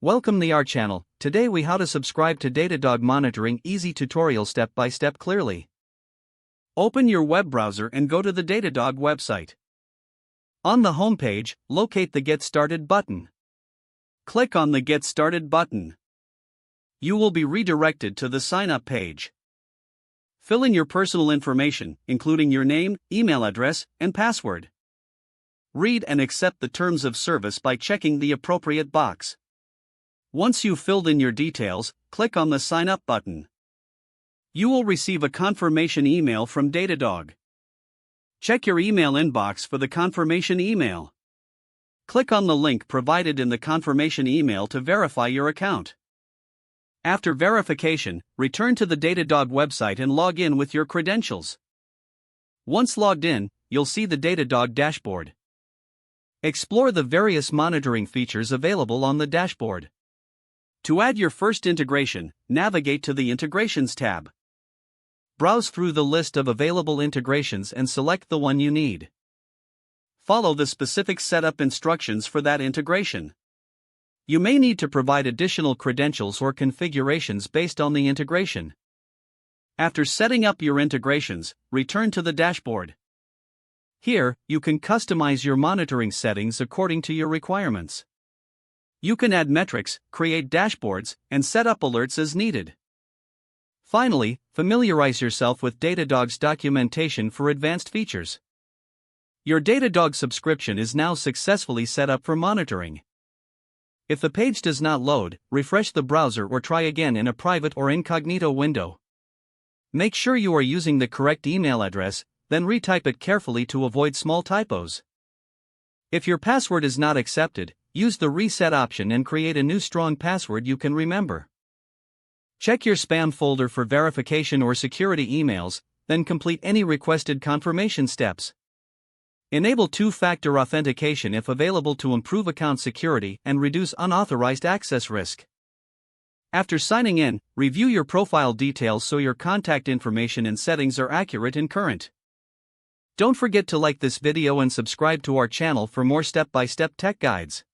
Welcome to our channel. Today we how to subscribe to Datadog monitoring easy tutorial step by step clearly. Open your web browser and go to the Datadog website. On the home page, locate the Get Started button. Click on the Get Started button. You will be redirected to the Sign Up page. Fill in your personal information, including your name, email address, and password. Read and accept the terms of service by checking the appropriate box. Once you've filled in your details, click on the Sign Up button. You will receive a confirmation email from Datadog. Check your email inbox for the confirmation email. Click on the link provided in the confirmation email to verify your account. After verification, return to the Datadog website and log in with your credentials. Once logged in, you'll see the Datadog dashboard. Explore the various monitoring features available on the dashboard. To add your first integration, navigate to the Integrations tab. Browse through the list of available integrations and select the one you need. Follow the specific setup instructions for that integration. You may need to provide additional credentials or configurations based on the integration. After setting up your integrations, return to the dashboard. Here, you can customize your monitoring settings according to your requirements. You can add metrics, create dashboards, and set up alerts as needed. Finally, familiarize yourself with Datadog's documentation for advanced features. Your Datadog subscription is now successfully set up for monitoring. If the page does not load, refresh the browser or try again in a private or incognito window. Make sure you are using the correct email address, then retype it carefully to avoid small typos. If your password is not accepted, use the reset option and create a new strong password you can remember. Check your spam folder for verification or security emails, then complete any requested confirmation steps. Enable two-factor authentication if available to improve account security and reduce unauthorized access risk. After signing in, review your profile details so your contact information and settings are accurate and current. Don't forget to like this video and subscribe to our channel for more step-by-step tech guides.